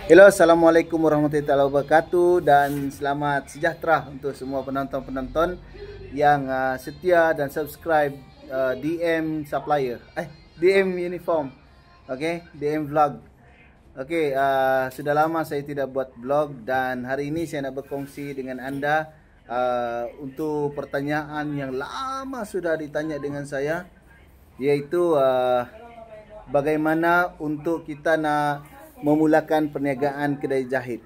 Halo, assalamualaikum warahmatullahi wabarakatuh dan selamat sejahtera untuk semua penonton-penonton yang setia dan subscribe DM Supplier, DM Uniform, DM Vlog. Sudah lama saya tidak buat vlog dan hari ini saya nak berkongsi dengan anda untuk pertanyaan yang lama sudah ditanya dengan saya, yaitu bagaimana untuk kita nak memulakan perniagaan kedai jahit.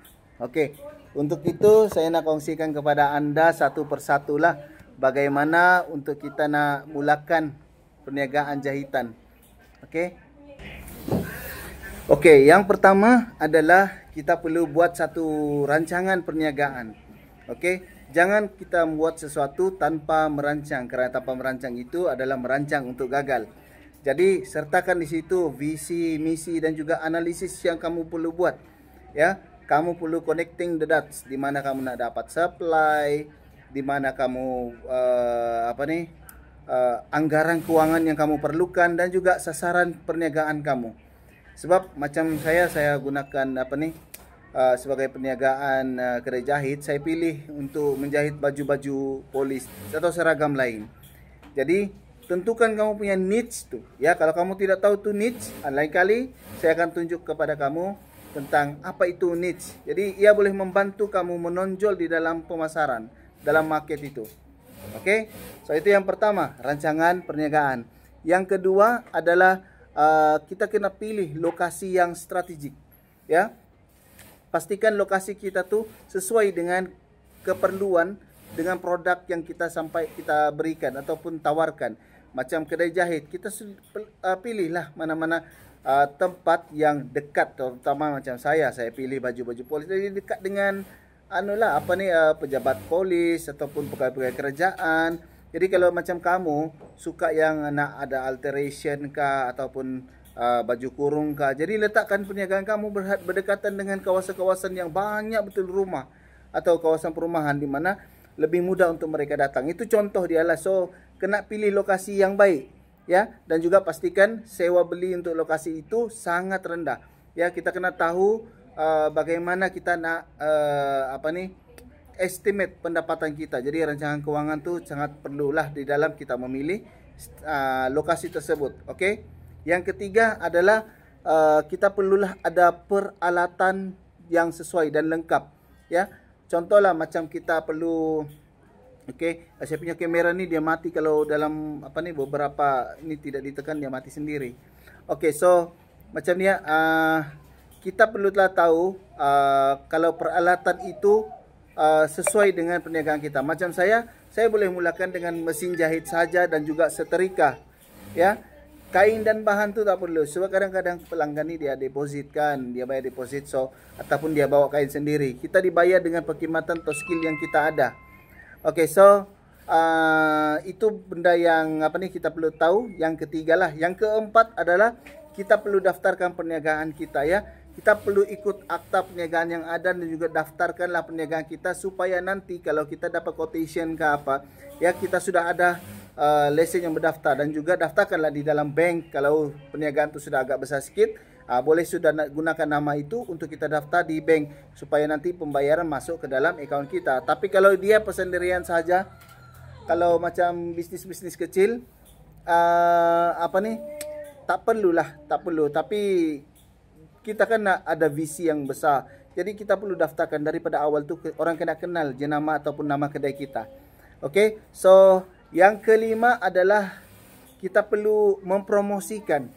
Untuk itu saya nak kongsikan kepada anda satu persatu lah bagaimana untuk kita nak mulakan perniagaan jahitan. Yang pertama adalah kita perlu buat satu rancangan perniagaan. Jangan kita membuat sesuatu tanpa merancang, kerana tanpa merancang itu adalah merancang untuk gagal. Jadi sertakan di situ visi, misi dan juga analisis yang kamu perlu buat. Kamu perlu connecting the dots, di mana kamu nak dapat supply, di mana kamu anggaran keuangan yang kamu perlukan dan juga sasaran perniagaan kamu. Sebab macam saya gunakan sebagai perniagaan kedai jahit, saya pilih untuk menjahit baju-baju polis atau seragam lain. Jadi tentukan kamu punya niche tu. Kalau kamu tidak tahu tu niche, lain kali saya akan tunjuk kepada kamu tentang apa itu niche. Jadi ia boleh membantu kamu menonjol di dalam pemasaran, dalam market itu. So itu yang pertama, rancangan perniagaan. Yang kedua adalah kita kena pilih lokasi yang strategik. Pastikan lokasi kita tu sesuai dengan keperluan, dengan produk yang kita berikan ataupun tawarkan. Macam kedai jahit, kita pilihlah mana-mana tempat yang dekat, terutama macam saya pilih baju-baju polis, jadi dekat dengan pejabat polis ataupun pegawai-pegawai kerajaan. Jadi kalau macam kamu suka yang nak ada alteration kah ataupun baju kurung kah, jadi letakkan perniagaan kamu berdekatan dengan kawasan-kawasan yang banyak betul rumah atau kawasan perumahan di mana lebih mudah untuk mereka datang. Itu contoh dia lah. So kena pilih lokasi yang baik, dan juga pastikan sewa beli untuk lokasi itu sangat rendah. Kita kena tahu bagaimana kita nak estimate pendapatan kita. Jadi rancangan keuangan tu sangat perlulah di dalam kita memilih lokasi tersebut. Yang ketiga adalah kita perlulah ada peralatan yang sesuai dan lengkap. Contohlah macam kita perlu, saya punya kamera ni dia mati kalau dalam beberapa ini tidak ditekan, dia mati sendiri. So macam ni kita perlulah tahu kalau peralatan itu sesuai dengan perniagaan kita. Macam saya boleh mulakan dengan mesin jahit saja dan juga setrika. Kain dan bahan tu tak perlu, sebab kadang-kadang pelanggan ni dia depositkan, dia bayar deposit, so ataupun dia bawa kain sendiri. Kita dibayar dengan perkhidmatan atau skill yang kita ada. So itu benda yang kita perlu tahu. Yang ketiga lah. Yang keempat adalah kita perlu daftarkan perniagaan kita. Kita perlu ikut akta perniagaan yang ada dan juga daftarkanlah perniagaan kita, supaya nanti kalau kita dapat quotation ke apa, kita sudah ada lesen yang berdaftar. Dan juga daftarkanlah di dalam bank. Kalau perniagaan itu sudah agak besar sikit, boleh sudah gunakan nama itu untuk kita daftar di bank, supaya nanti pembayaran masuk ke dalam akaun kita. Tapi kalau dia persendirian saja, kalau macam bisnis-bisnis kecil, tak perlu. Tapi kita kan nak ada visi yang besar, jadi kita perlu daftarkan daripada awal tu, orang kena kenal jenama ataupun nama kedai kita. So yang kelima adalah kita perlu mempromosikan.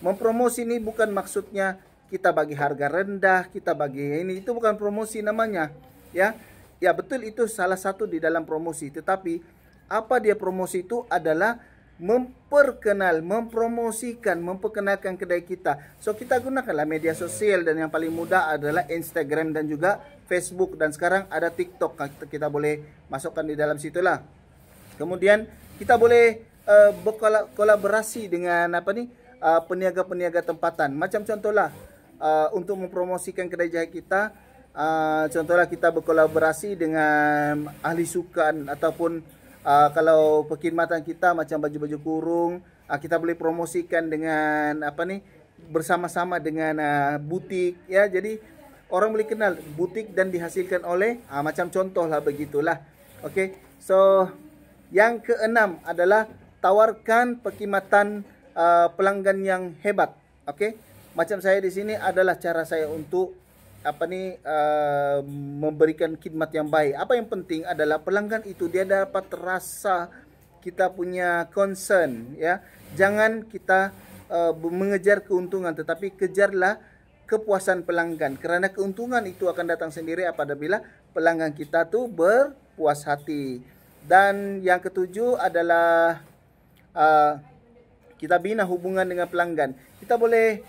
Mempromosi ni bukan maksudnya kita bagi harga rendah, kita bagi ini, itu bukan promosi namanya. Betul, itu salah satu di dalam promosi, tetapi apa dia promosi itu adalah memperkenalkan kedai kita. So kita gunakanlah media sosial, dan yang paling mudah adalah Instagram dan juga Facebook, dan sekarang ada TikTok, kita boleh masukkan di dalam situlah. Kemudian kita boleh berkolaborasi dengan peniaga-peniaga tempatan. Macam contohlah untuk mempromosikan kedai jahit kita, contohlah kita berkolaborasi dengan ahli sukan, ataupun kalau perkhidmatan kita macam baju-baju kurung, kita boleh promosikan dengan bersama-sama dengan butik ya. Jadi orang boleh kenal butik dan dihasilkan oleh macam contoh lah begitulah. Oke. So yang keenam adalah tawarkan perkhidmatan pelanggan yang hebat. Oke. Macam saya di sini adalah cara saya untuk memberikan khidmat yang baik. Apa yang penting adalah pelanggan itu dia dapat rasa kita punya concern ya. Jangan kita mengejar keuntungan, tetapi kejarlah kepuasan pelanggan, kerana keuntungan itu akan datang sendiri apabila pelanggan kita tuh berpuas hati. Dan yang ketujuh adalah kita bina hubungan dengan pelanggan. Kita boleh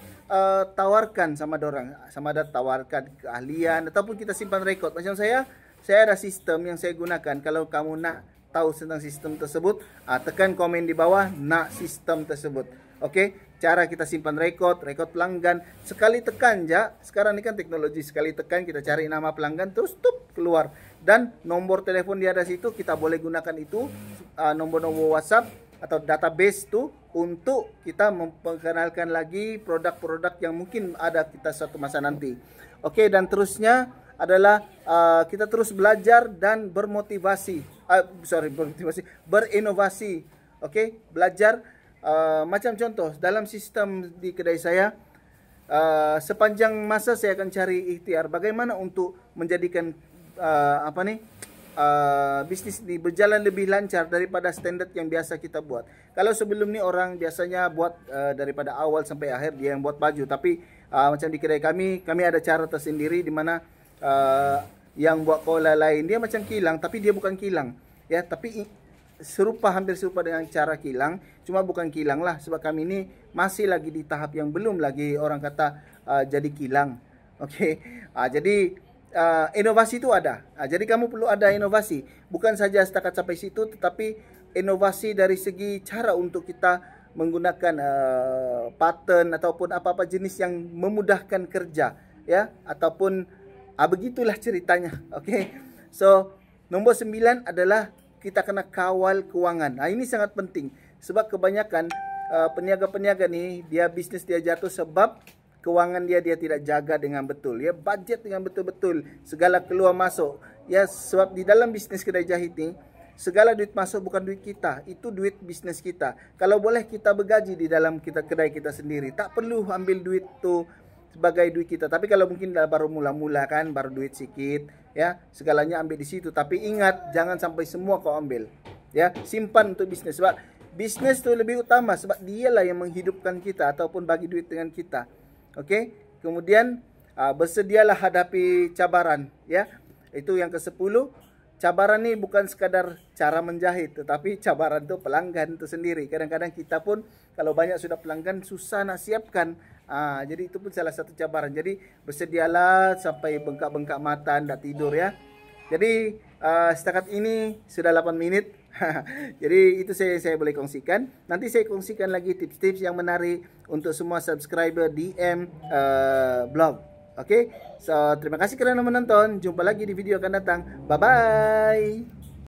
tawarkan sama dorang, sama ada tawarkan keahlian ataupun kita simpan rekod. Macam saya ada sistem yang saya gunakan. Kalau kamu nak tahu tentang sistem tersebut, tekan komen di bawah nak sistem tersebut. Okey, cara kita simpan rekod pelanggan, sekali tekan je. Sekarang ni kan teknologi, sekali tekan kita cari nama pelanggan terus tup keluar, dan nombor telefon dia ada situ. Kita boleh gunakan itu nombor-nombor WhatsApp atau database tu untuk kita memperkenalkan lagi produk-produk yang mungkin ada kita suatu masa nanti. Okey, dan terusnya adalah kita terus belajar dan berinovasi. Okey, belajar macam contoh dalam sistem di kedai saya, sepanjang masa saya akan cari ikhtiar bagaimana untuk menjadikan bisnis ini berjalan lebih lancar daripada standard yang biasa kita buat. Kalau sebelum ni orang biasanya buat daripada awal sampai akhir dia yang buat baju, tapi macam di kedai kami ada cara tersendiri di mana yang buat kola lain dia macam kilang, tapi dia bukan kilang ya, tapi hampir serupa dengan cara kilang, cuma bukan kilang lah, sebab kami ini masih lagi di tahap yang belum lagi orang kata jadi kilang. Okey, jadi inovasi itu ada. Jadi kamu perlu ada inovasi, bukan saja setakat sampai situ, tetapi inovasi dari segi cara untuk kita menggunakan pattern ataupun apa-apa jenis yang memudahkan kerja ya, ataupun begitulah ceritanya. Okey. So nombor 9 adalah kita kena kawal kewangan. Ini sangat penting sebab kebanyakan peniaga-peniaga ni dia bisnes dia jatuh sebab kewangan dia tidak jaga dengan betul ya, budget dengan betul-betul, segala keluar masuk ya. Sebab di dalam bisnes kedai jahit ni segala duit masuk bukan duit kita, itu duit bisnes kita. Kalau boleh kita bergaji di dalam kedai kita sendiri, tak perlu ambil duit tu sebagai duit kita. Tapi kalau mungkin baru mula-mula kan, baru duit sikit ya, segalanya ambil di situ. Tapi ingat, jangan sampai semua kau ambil ya, simpan untuk bisnes. Sebab bisnes tu lebih utama, sebab dialah yang menghidupkan kita ataupun bagi duit dengan kita. Okey, kemudian bersedialah hadapi cabaran ya. Itu yang ke-10. Cabaran ni bukan sekadar cara menjahit, tetapi cabaran tu pelanggan tu sendiri. Kadang-kadang kita pun kalau banyak sudah pelanggan susah nak siapkan. Jadi itu pun salah satu cabaran. Jadi bersedialah sampai bengkak-bengkak mata, tak tidur ya. Jadi setakat ini sudah 8 menit. Jadi itu saya boleh kongsikan. Nanti saya kongsikan lagi tips-tips yang menarik untuk semua subscriber DM blog. Okey. So terima kasih kerana menonton. Jumpa lagi di video akan datang. Bye bye.